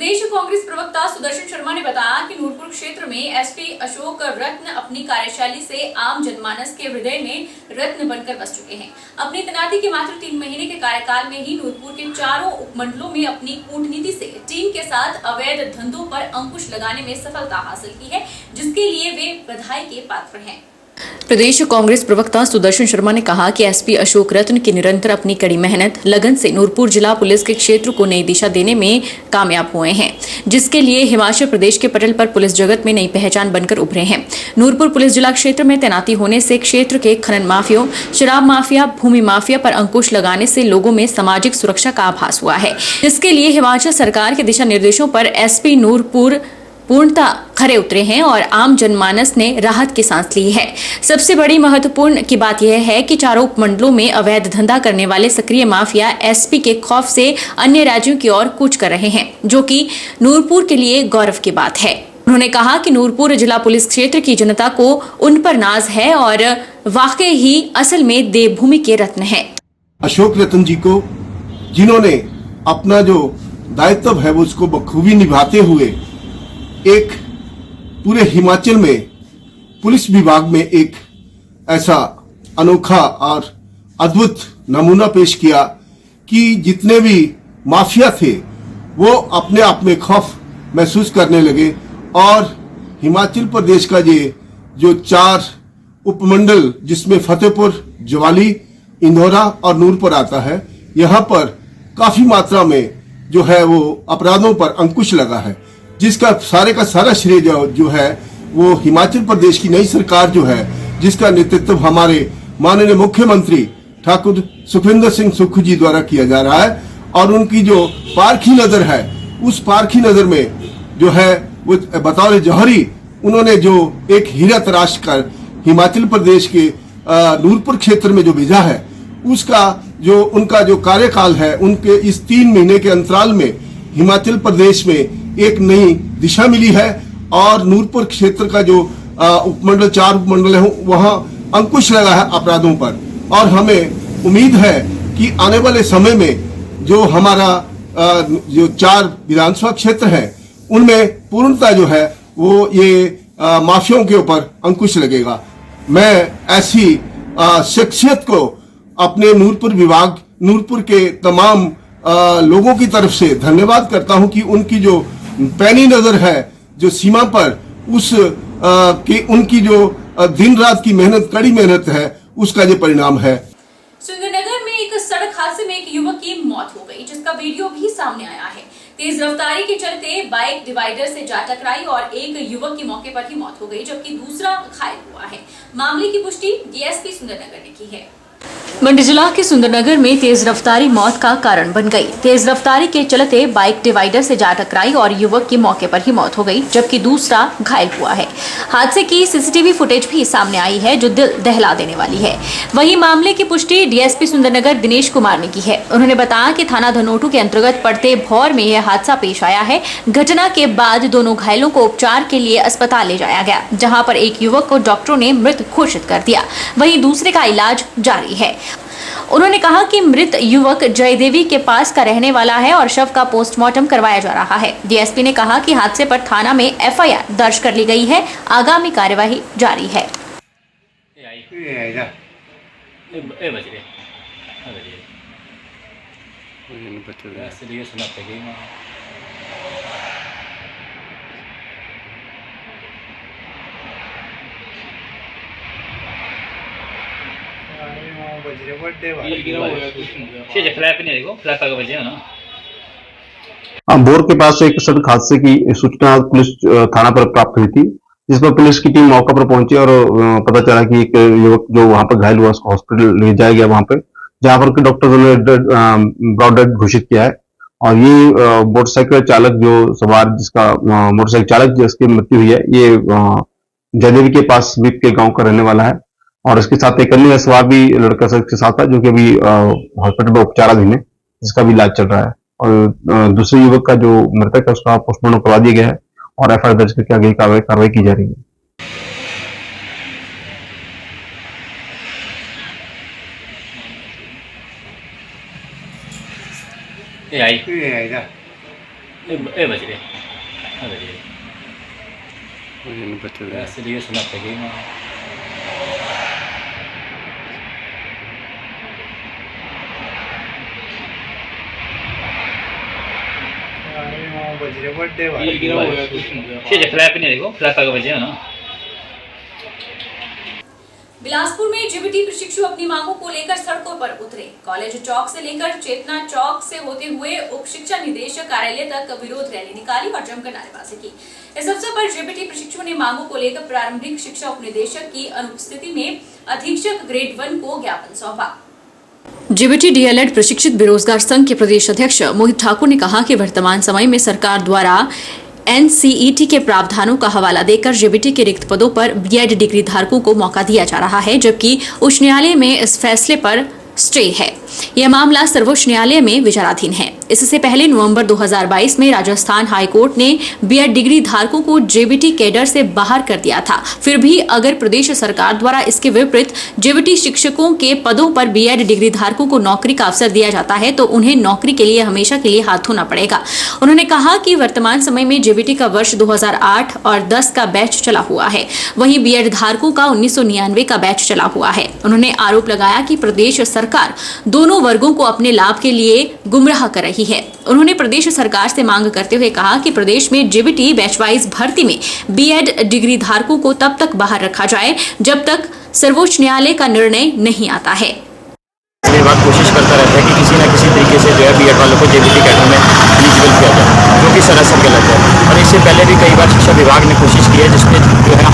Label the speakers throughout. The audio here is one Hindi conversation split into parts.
Speaker 1: प्रदेश कांग्रेस प्रवक्ता सुदर्शन शर्मा ने बताया कि नूरपुर क्षेत्र में एसपी अशोक रत्न अपनी कार्यशैली से आम जनमानस के हृदय में रत्न बनकर बस चुके हैं। अपनी तैनाती के मात्र 3 महीने के कार्यकाल में ही नूरपुर के चारों उपमंडलों में अपनी कूटनीति से टीम के साथ अवैध धंधों पर अंकुश लगाने में सफलता हासिल की है, जिसके लिए वे बधाई के पात्र हैं। प्रदेश कांग्रेस प्रवक्ता सुदर्शन शर्मा ने कहा कि एसपी अशोक रत्न की निरंतर अपनी कड़ी मेहनत लगन से नूरपुर जिला पुलिस के क्षेत्र को नई दिशा देने में कामयाब हुए हैं, जिसके लिए हिमाचल प्रदेश के पटल पर पुलिस जगत में नई पहचान बनकर उभरे हैं। नूरपुर पुलिस जिला क्षेत्र में तैनाती होने से क्षेत्र के खनन माफियों, शराब माफिया, भूमि माफिया पर अंकुश लगाने से लोगों में सामाजिक सुरक्षा का आभास हुआ है, जिसके लिए हिमाचल सरकार के दिशा निर्देशों पर एसपी नूरपुर पूर्णतः खरे उतरे हैं और आम जनमानस ने राहत की सांस ली है। सबसे बड़ी महत्वपूर्ण की बात यह है कि चारों उपमंडलों में अवैध धंधा करने वाले सक्रिय माफिया एसपी के खौफ से अन्य राज्यों की ओर कूच कर रहे हैं, जो कि नूरपुर के लिए गौरव की बात है। उन्होंने कहा कि नूरपुर जिला पुलिस क्षेत्र की जनता को उन पर नाज है और वाकई ही असल में देवभूमि के रत्न है।
Speaker 2: अशोक रत्न जी को, जिन्होंने अपना जो दायित्व है वो उसको बखूबी निभाते हुए एक पूरे हिमाचल में पुलिस विभाग में एक ऐसा अनोखा और अद्भुत नमूना पेश किया कि जितने भी माफिया थे वो अपने आप में खौफ महसूस करने लगे और हिमाचल प्रदेश का ये जो 4 उपमंडल जिसमें फतेहपुर, ज्वाली, इंदौरा और नूरपुर आता है, यहाँ पर काफी मात्रा में जो है वो अपराधों पर अंकुश लगा है, जिसका सारे का सारा श्रेय जो है वो हिमाचल प्रदेश की नई सरकार जो है, जिसका नेतृत्व हमारे माननीय मुख्यमंत्री ठाकुर सुखविंदर सिंह सुक्खू जी द्वारा किया जा रहा है। और उनकी जो पारखी नजर है, उस पारखी नजर में जो है वो बतौर जौहरी उन्होंने जो एक हीरा तराश कर हिमाचल प्रदेश के नूरपुर क्षेत्र में जो भेजा है, उसका जो उनका जो कार्यकाल है, उनके इस 3 महीने के अंतराल में हिमाचल प्रदेश में एक नई दिशा मिली है और नूरपुर क्षेत्र का जो उपमंडल 4 उपमंडल है वहां अंकुश लगा है अपराधों पर। और हमें उम्मीद है कि आने वाले समय में जो हमारा जो 4 विधानसभा क्षेत्र है उनमें पूर्णतः जो है वो ये माफियाओं के ऊपर अंकुश लगेगा। मैं ऐसी शख्सियत को अपने नूरपुर विभाग, नूरपुर के तमाम लोगों की तरफ से धन्यवाद करता हूं कि उनकी जो पैनी नजर है, जो सीमा पर उनकी जो दिन रात की मेहनत, कड़ी मेहनत है, उसका ये परिणाम है।
Speaker 1: सुंदरनगर में एक सड़क हादसे में एक युवक की मौत हो गई, जिसका वीडियो भी सामने आया है। तेज रफ्तारी के चलते बाइक डिवाइडर से जा टकराई और एक युवक की मौके पर ही मौत हो गई, जबकि दूसरा घायल हुआ है। मामले की पुष्टि डीएसपी सुंदरनगर ने की है। मंडी जिला के सुंदरनगर में तेज रफ्तारी मौत का कारण बन गई। तेज रफ्तारी के चलते बाइक डिवाइडर से जा टकराई और युवक की मौके पर ही मौत हो गई, जबकि दूसरा घायल हुआ है। हादसे की सीसीटीवी फुटेज भी सामने आई है, जो दिल दहला देने वाली है। वहीं मामले की पुष्टि डीएसपी सुंदरनगर दिनेश कुमार ने की है। उन्होंने बताया कि थाना धनोटू के अंतर्गत पड़ते भौर में यह हादसा पेश आया है। घटना के बाद दोनों घायलों को उपचार के लिए अस्पताल ले जाया गया, जहाँ पर एक युवक को डॉक्टरों ने मृत घोषित कर दिया, वहीं दूसरे का इलाज जारी है। उन्होंने कहा कि मृत युवक जयदेवी के पास का रहने वाला है और शव का पोस्टमार्टम करवाया जा रहा है। डीएसपी ने कहा कि हादसे पर थाना में एफआईआर दर्ज कर ली गई है, आगामी कार्यवाही जारी है।
Speaker 3: बोर के पास एक सड़क हादसे की सूचना पुलिस थाना पर प्राप्त हुई थी, जिस पर पुलिस की टीम मौका पर पहुंची और पता चला कि एक युवक जो वहां पर घायल हुआ उसको हॉस्पिटल ले जाया गया, वहां पे जहां पर डॉक्टर ने ब्रॉड डेड घोषित किया है। और ये मोटरसाइकिल चालक जो सवार जिसका मोटरसाइकिल चालक जिसकी मृत्यु हुई है, ये जयदेवी के पास बीप के गांव का रहने वाला है और इसके साथ एक अन्य सवार भी लड़का के साथ था, जो कि अभी हॉस्पिटल में उपचाराधीन है, जिसका भी इलाज चल रहा है। और दूसरे युवक का जो मृतक है उसका पोस्टमार्टम करवा दिया गया है और एफआईआर दर्ज करके आगे कार्रवाई की जा रही है।
Speaker 4: ए बज रहे ऐसे लिए सुनाते गए ना फ्लैप नहीं देखो फ्लैप आगे बजे ना।
Speaker 1: बिलासपुर में जेबीटी प्रशिक्षु अपनी मांगों को लेकर सड़कों पर उतरे। कॉलेज चौक से लेकर चेतना चौक से होते हुए उप शिक्षा निदेशक कार्यालय तक विरोध रैली निकाली और जमकर नारेबाजी की। इस अवसर पर जेबीटी प्रशिक्षु ने मांगों को लेकर प्रारंभिक शिक्षा उप निदेशक की अनुपस्थिति में अधीक्षक ग्रेड 1 को ज्ञापन सौंपा। जेबीटी डीएलएड प्रशिक्षित बेरोजगार संघ के प्रदेश अध्यक्ष मोहित ठाकुर ने कहा कि वर्तमान समय में सरकार द्वारा एनसीईटी के प्रावधानों का हवाला देकर जेबीटी के रिक्त पदों पर बीएड डिग्री धारकों को मौका दिया जा रहा है, जबकि उच्च न्यायालय में इस फैसले पर स्टे है। यह मामला सर्वोच्च न्यायालय में विचाराधीन है। इससे पहले नवंबर 2022 में राजस्थान हाईकोर्ट ने बीएड डिग्री धारकों को जेबीटी कैडर से बाहर कर दिया था। फिर भी अगर प्रदेश सरकार द्वारा इसके विपरीत जेबीटी शिक्षकों के पदों पर बीएड डिग्री धारकों को नौकरी का अवसर दिया जाता है तो उन्हें नौकरी के लिए हमेशा के लिए हाथ धोना पड़ेगा। उन्होंने कहा कि वर्तमान समय में जेबीटी का वर्ष 2008 और 10 का बैच चला हुआ है, वहीं बीएड धारकों का 1999 का बैच चला हुआ है। उन्होंने आरोप लगाया कि प्रदेश सरकार दोनों वर्गों को अपने लाभ के लिए गुमराह कर रही है। उन्होंने प्रदेश सरकार से मांग करते हुए कहा कि प्रदेश में जेबीटी बैचवाइज भर्ती में बीएड डिग्री धारकों को तब तक बाहर रखा जाए जब तक सर्वोच्च न्यायालय का निर्णय नहीं आता है।
Speaker 5: ये बात कोशिश करता रहता है कि किसी न किसी तरीके से जो है बीएड वालों को जेबीटी कैडर में एलिजिबल किया जाए, जो कि सरासर गलत है। और इससे पहले भी कई बार शिक्षा विभाग ने कोशिश की है, जिसमें जो है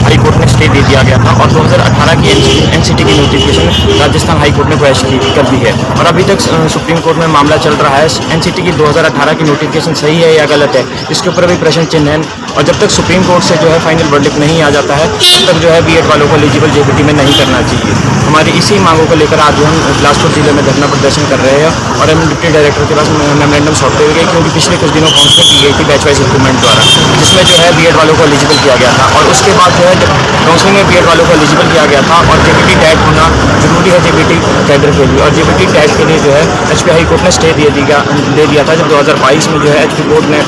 Speaker 5: हाई कोर्ट में स्टे दे दिया गया था और 2018 की एनसीटी की नोटिफिकेशन राजस्थान हाई कोर्ट ने क्वैश कर दी है और अभी तक सुप्रीम कोर्ट में मामला चल रहा है। एनसीटी की 2018 की नोटिफिकेशन सही है या गलत है, इसके ऊपर अभी प्रश्न चिन्ह है और जब तक सुप्रीम कोर्ट से जो है फाइनल वर्डिक्ट नहीं आ जाता है तब तक जो है बीएड वालों को एलिजिबल जेबीटी में नहीं करना चाहिए। हमारी इसी मांगों को लेकर आज हम बिलासपुर जिले में धरना प्रदर्शन कर रहे हैं और हम डिप्टी डायरेक्टर के पास मेमोरेंडम सौंपते हुए, क्योंकि पिछले कुछ दिनों काउंसलिंग की गई थी बैच वाइज रिक्रूटमेंट द्वारा, जिसमें जो है बीएड वालों को एलिजिबल किया गया था और उसके बाद जो है जब काउंसलिंग में बीएड वालों को एलिजिबल किया गया था और जेबीटी टैग होना जरूरी है जेबीटी कैडर के लिए और जेबीटी टैग के लिए जो है एचपी हाई कोर्ट ने स्टे दे दिया था जब 2022 में जो है एचपी कोर्ट ने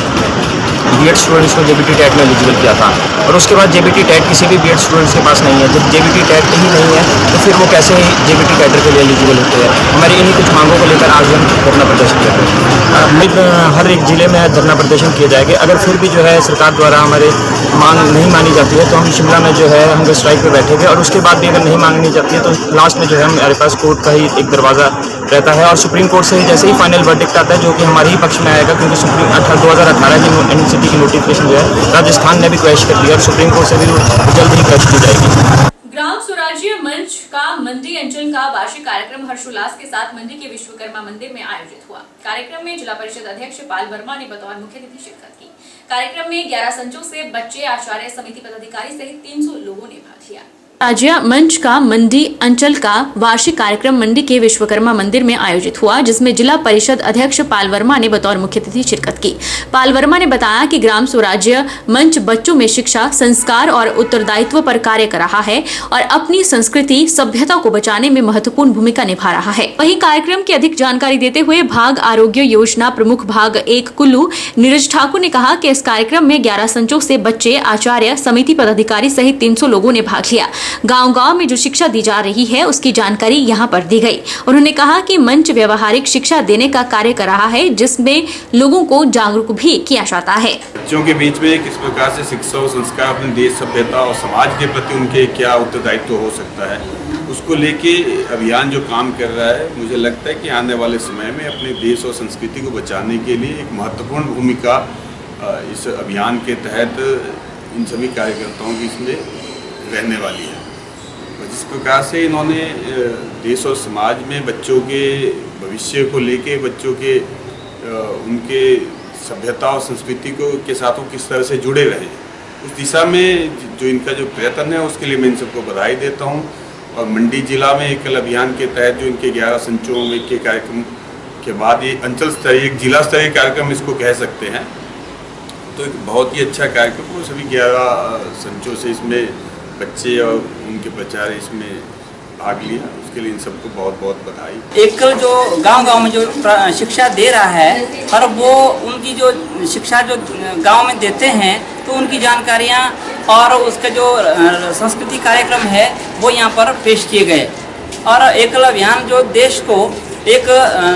Speaker 5: बीएड स्टूडेंट्स को जेबीटी टैग में एलिजिबल किया था और उसके बाद जेबीटी टैग किसी भी बीएड स्टूडेंट्स के पास नहीं है। जब जेबीटी टैग ही नहीं है तो फिर वो कैसे ही जेबीटी कैडर के लिए एलिजिबल होते हैं। हमारी इन्हीं कुछ मांगों को लेकर आज हम धरना प्रदर्शन कर रहे हैं। उम्मीद हर एक जिले में धरना प्रदर्शन किए जाएंगे। अगर फिर भी जो है सरकार द्वारा हमारे मांग नहीं मानी जाती है तो हम शिमला में जो है हम स्ट्राइक पर बैठेंगे और उसके बाद भी अगर नहीं मांगनी जाती है तो लास्ट में जो है हमारे पास कोर्ट का ही एक दरवाज़ा रहता है और सुप्रीम कोर्ट से जैसे ही फाइनल वर्डिक्ट आता है जो कि हमारे ही पक्ष में आएगा, क्योंकि सुप्रीम 2018 की एनसीटी की नोटिफिकेशन जो है राजस्थान ने भी क्वैश कर दिया और सुप्रीम कोर्ट से भी जल्द ही क्वैश की जाएगी।
Speaker 1: ग्राम स्वराज्य मंच का मंडी अंचल का वार्षिक कार्यक्रम हर्षोल्लास के साथ मंडी के विश्वकर्मा मंदिर में आयोजित हुआ। कार्यक्रम में जिला परिषद अध्यक्ष पाल वर्मा ने बतौर मुख्य अतिथि शिरकत की। कार्यक्रम में 11 संचों से बच्चे, आचार्य, समिति पदाधिकारी सहित 300 लोगों ने भाग लिया। राज्य मंच का मंडी अंचल का वार्षिक कार्यक्रम मंडी के विश्वकर्मा मंदिर में आयोजित हुआ, जिसमें जिला परिषद अध्यक्ष पाल वर्मा ने बतौर मुख्य अतिथि शिरकत की। पाल वर्मा ने बताया कि ग्राम स्वराज्य मंच बच्चों में शिक्षा, संस्कार और उत्तरदायित्व पर कार्य कर रहा है और अपनी संस्कृति सभ्यता को बचाने में महत्वपूर्ण भूमिका निभा रहा है। वहीं कार्यक्रम की अधिक जानकारी देते हुए भाग आरोग्य योजना प्रमुख भाग 1 कुल्लू नीरज ठाकुर ने कहा कि इस कार्यक्रम में 11 संचों से बच्चे, आचार्य, समिति पदाधिकारी सहित 300 लोगों ने भाग लिया। गांव-गांव में जो शिक्षा दी जा रही है उसकी जानकारी यहां पर दी गई। उन्होंने कहा कि मंच व्यवहारिक शिक्षा देने का कार्य कर रहा है, जिसमें लोगों को जागरूक भी किया जाता है।
Speaker 6: बच्चों के बीच में किस प्रकार से शिक्षा और संस्कार, अपने देश, सभ्यता और समाज के प्रति उनके क्या उत्तरदायित्व हो सकता है, उसको लेके अभियान जो काम कर रहा है, मुझे लगता है कि आने वाले समय में अपने देश और संस्कृति को बचाने के लिए एक महत्वपूर्ण भूमिका इस अभियान के तहत इन सभी कार्यकर्ताओं की इसमें रहने वाली है। जिस प्रकार से इन्होंने देश और समाज में बच्चों के भविष्य को लेके, बच्चों के उनके सभ्यता और संस्कृति के साथ वो किस तरह से जुड़े रहे, उस दिशा में जो इनका जो प्रयत्न है उसके लिए मैं इन सबको बधाई देता हूँ। और मंडी जिला में एकल अभियान के तहत जो इनके 11 संचों में के कार्यक्रम के बाद ये अंचल स्तरीय, एक जिला स्तरीय कार्यक्रम इसको कह सकते हैं, तो एक बहुत ही अच्छा कार्यक्रम। वो सभी 11 संचों से इसमें बच्चे और उनके प्रचार इसमें भाग लिया। उसके लिए इन सबको बहुत बहुत बधाई।
Speaker 7: एक जो गांव-गांव में जो शिक्षा दे रहा है और वो उनकी जो शिक्षा जो गांव में देते हैं तो उनकी जानकारियां और उसका जो संस्कृति कार्यक्रम है वो यहाँ पर पेश किए गए। और एकल अभियान जो देश को एक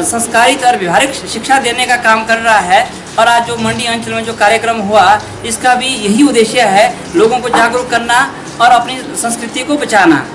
Speaker 7: संस्कारित और व्यवहारिक शिक्षा देने का काम कर रहा है। और आज जो मंडी अंचल में जो कार्यक्रम हुआ इसका भी यही उद्देश्य है, लोगों को जागरूक करना और अपनी संस्कृति को बचाना।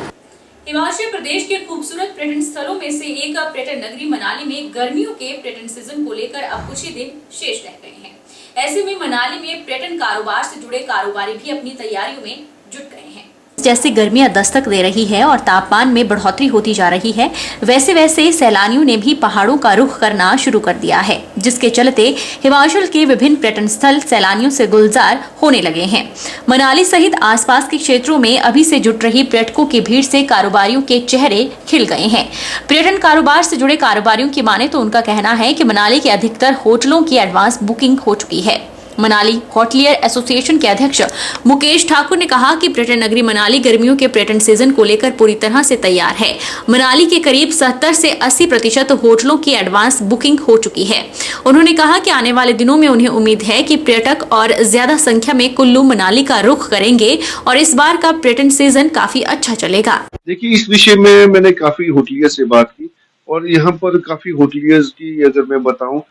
Speaker 1: हिमाचल प्रदेश के खूबसूरत पर्यटन स्थलों में से एक पर्यटन नगरी मनाली में गर्मियों के पर्यटन सीजन को लेकर अब कुछ ही दिन शेष रह गए हैं। ऐसे में मनाली में पर्यटन कारोबार से जुड़े कारोबारी भी अपनी तैयारियों में जुट गए हैं।
Speaker 8: जैसे गर्मियां दस्तक दे रही है और तापमान में बढ़ोतरी होती जा रही है, वैसे वैसे सैलानियों ने भी पहाड़ों का रुख करना शुरू कर दिया है, जिसके चलते हिमाचल के विभिन्न पर्यटन स्थल सैलानियों से गुलजार होने लगे हैं। मनाली सहित आसपास के क्षेत्रों में अभी से जुट रही पर्यटकों की भीड़ से कारोबारियों के चेहरे खिल गए हैं। पर्यटन कारोबार से जुड़े कारोबारियों की माने तो उनका कहना है कि मनाली के अधिकतर होटलों की एडवांस बुकिंग हो चुकी है। मनाली होटलियर एसोसिएशन के अध्यक्ष मुकेश ठाकुर ने कहा कि पर्यटन नगरी मनाली गर्मियों के पर्यटन सीजन को लेकर पूरी तरह से तैयार है। मनाली के करीब 70 से 80% होटलों की एडवांस बुकिंग हो चुकी है। उन्होंने कहा कि आने वाले दिनों में उन्हें उम्मीद है कि पर्यटक और ज्यादा संख्या में कुल्लू मनाली का रुख करेंगे और इस बार का पर्यटन सीजन काफी अच्छा चलेगा।
Speaker 2: देखिए, इस विषय में मैंने काफी होटलियर से बात की और यहाँ पर काफी होटलियर्स की अगर मैं बताऊं,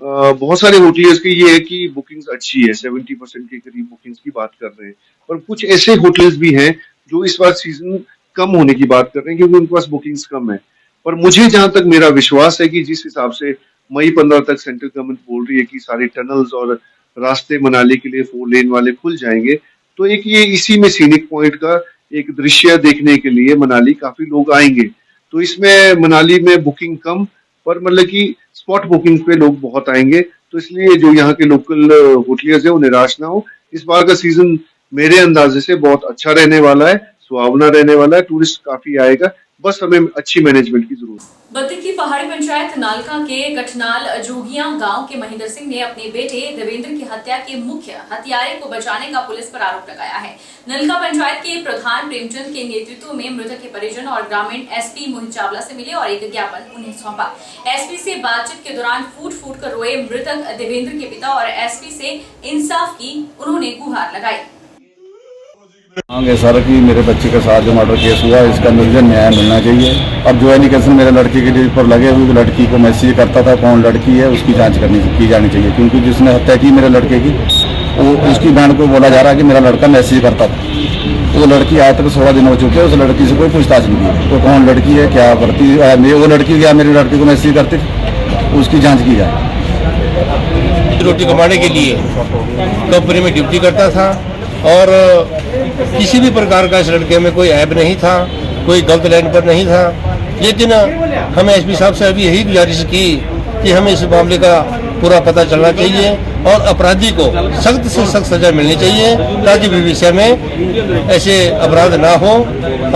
Speaker 2: बहुत सारे होटलियर्स की ये है कि बुकिंग्स अच्छी है, 70% के करीब बुकिंग्स की बात कर रहे हैं। और कुछ ऐसे होटल्स भी हैं जो इस बार सीजन कम होने की बात कर रहे हैं क्योंकि उनके पास बुकिंग्स कम है। पर मुझे जहां तक मेरा विश्वास है कि जिस हिसाब से मई 15 तक सेंट्रल गवर्नमेंट बोल रही है कि सारे टनल्स और रास्ते मनाली के लिए 4 लेन वाले खुल जाएंगे, तो एक ये इसी में सीनिक पॉइंट का एक दृश्य देखने के लिए मनाली काफी लोग आएंगे। तो इसमें मनाली में बुकिंग कम पर मतलब कि स्पॉट बुकिंग पे लोग बहुत आएंगे, तो इसलिए जो यहाँ के लोकल होटलियर्स है वो निराश ना हो। इस बार का सीजन मेरे अंदाजे से बहुत अच्छा रहने वाला है, सुहावना रहने वाला है, टूरिस्ट काफी आएगा, बस हमें अच्छी मैनेजमेंट की जरूरत है।
Speaker 1: बद्दी की पहाड़ी पंचायत नालका के कठनाल जोगिया गांव के महेंद्र सिंह ने अपने बेटे देवेंद्र की हत्या के मुख्य हत्यारे को बचाने का पुलिस पर आरोप लगाया है। नलका पंचायत के प्रधान प्रेमचंद के नेतृत्व में मृतक के परिजन और ग्रामीण एसपी मोहित चावला से मिले और एक ज्ञापन उन्हें सौंपा। एसपी से बातचीत के दौरान फूट कर रोए मृतक देवेंद्र के पिता और एसपी से इंसाफ की उन्होंने गुहार लगाई।
Speaker 9: मांग है सर कि मेरे बच्चे के साथ जो मर्डर केस हुआ इसका निर्जन न्याय मिलना चाहिए। अब जो एलिगेशन मेरे लड़के के पर लगे हुए, लड़की को मैसेज करता था कौन लड़की है, उसकी जांच की जानी चाहिए, क्योंकि जिसने हत्या की मेरे लड़के की वो उसकी बहन को बोला जा रहा है कि मेरा लड़का मैसेज करता था। तो वो लड़की आज तक 16 दिन हो चुके हैं, उस लड़की से कोई पूछताछ नहीं की। तो कौन लड़की है, क्या करती है, वो लड़की क्या मेरी लड़की को मैसेज करती थी, उसकी जाँच की जाए।
Speaker 10: रोटी कमाने के लिए कंपनी में ड्यूटी करता था और किसी भी प्रकार का इस लड़के में कोई ऐब नहीं था, कोई गलत लाइन पर नहीं था। लेकिन हमें एसपी साहब से अभी यही गुजारिश की कि हमें इस मामले का पूरा पता चलना चाहिए और अपराधी को सख्त से सख्त सजा मिलनी चाहिए ताकि भविष्य में ऐसे अपराध ना हो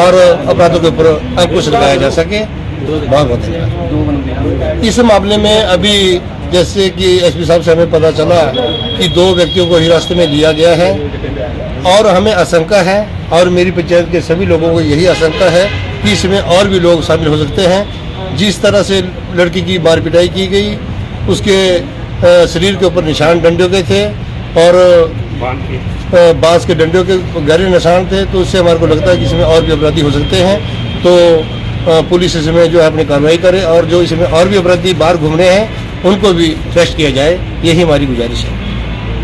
Speaker 10: और अपराधों के ऊपर अंकुश लगाया जा सके। बहुत बहुत धन्यवाद। इस मामले में अभी जैसे कि एसपी साहब से हमें पता चला कि 2 व्यक्तियों को हिरासत में लिया गया है और हमें आशंका है और मेरी पंचायत के सभी लोगों को यही आशंका है कि इसमें और भी लोग शामिल हो सकते हैं। जिस तरह से लड़की की मार पिटाई की गई, उसके शरीर के ऊपर निशान डंडों के थे और बांस के डंडों के गहरे निशान थे, तो उससे हमारे को लगता है कि इसमें और भी अपराधी हो सकते हैं। तो पुलिस इसमें जो है अपनी कार्रवाई करे और जो इसमें और भी अपराधी बाहर घूम रहे हैं उनको भी अरेस्ट किया जाए, यही हमारी गुजारिश है।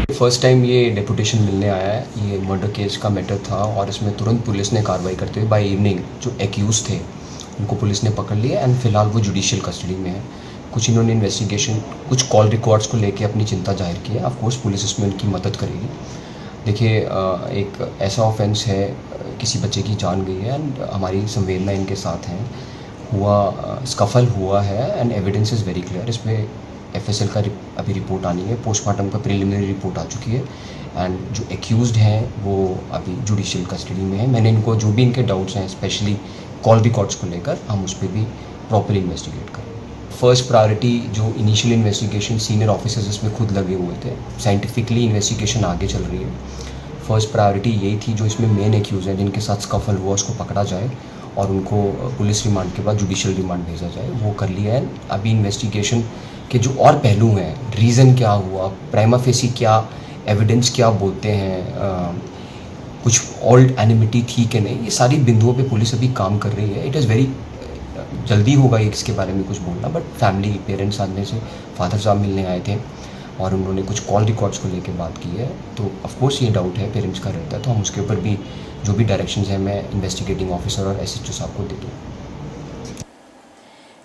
Speaker 11: फर्स्ट टाइम ये डेपुटेशन मिलने आया है, ये मर्डर केस का मैटर था और इसमें तुरंत पुलिस ने कार्रवाई करते हुए बाय इवनिंग जो एक्यूज थे उनको पुलिस ने पकड़ लिया एंड फिलहाल वो जुडिशियल कस्टडी में है। कुछ इन्होंने इन्वेस्टिगेशन, कुछ कॉल रिकॉर्ड्स को लेके अपनी चिंता जाहिर की है। ऑफ कोर्स पुलिस इसमें उनकी मदद करेगी। देखिए, एक ऐसा ऑफेंस है, किसी बच्चे की जान गई है एंड हमारी संवेदना इनके साथ हैं। स्कफल हुआ है and evidence is very clear. इसमें एफएसएल का अभी रिपोर्ट आनी है, पोस्टमार्टम का प्रिलिमिनरी रिपोर्ट आ चुकी है एंड जो एक्यूज्ड हैं वो अभी जुडिशियल कस्टडी में है। मैंने इनको जो भी इनके डाउट्स हैं स्पेशली कॉल रिकॉर्ड्स को लेकर, हम उस पर भी प्रॉपर इन्वेस्टिगेट करें। फर्स्ट प्रायोरिटी जो इनिशियल इन्वेस्टिगेशन सीनियर ऑफिसर्स इसमें खुद लगे हुए थे, साइंटिफिकली इन्वेस्टिगेशन आगे चल रही है। फर्स्ट प्रायोरिटी यही थी जो इसमें मेन एक्यूज हैं जिनके साथ स्कफल हुआ उसको पकड़ा जाए और उनको पुलिस रिमांड के बाद जुडिशियल रिमांड भेजा जाए, वो कर लिया है। अभी इन्वेस्टिगेशन के जो और पहलू हैं, रीज़न क्या हुआ, प्राइमा फेसी क्या एविडेंस क्या बोलते हैं, कुछ ओल्ड एनिमिटी थी कि नहीं, ये सारी बिंदुओं पे पुलिस अभी काम कर रही है। इट इज़ वेरी जल्दी होगा इसके बारे में कुछ बोलना, बट फैमिली पेरेंट्स आने से फादर साहब मिलने आए थे और उन्होंने कुछ कॉल रिकॉर्ड्स को लेकर बात की है, तो ऑफकोर्स ये डाउट है पेरेंट्स का रहता है, तो हम उसके ऊपर भी जो भी डायरेक्शंस हैं मैं इन्वेस्टिगेटिंग ऑफिसर और एसएचओ साहब को दे दूँ।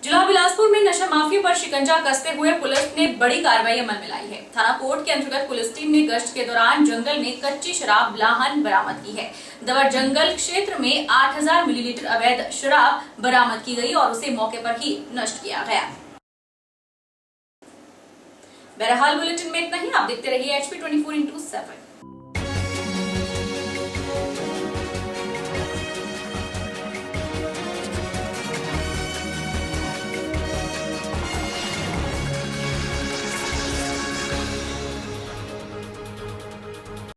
Speaker 1: जिला बिलासपुर में नशा माफिया पर शिकंजा कसते हुए पुलिस ने बड़ी कार्रवाई अमल में लाई है। थाना कोट के अंतर्गत पुलिस टीम ने गश्त के दौरान जंगल में कच्ची शराब लाहन बरामद की है। दवर जंगल क्षेत्र में 8000 मिलीलीटर अवैध शराब बरामद की गई और उसे मौके पर ही नष्ट किया गया। बहरहाल बुलेटिन में इतना ही। आप देखते रहिए HP 24/7।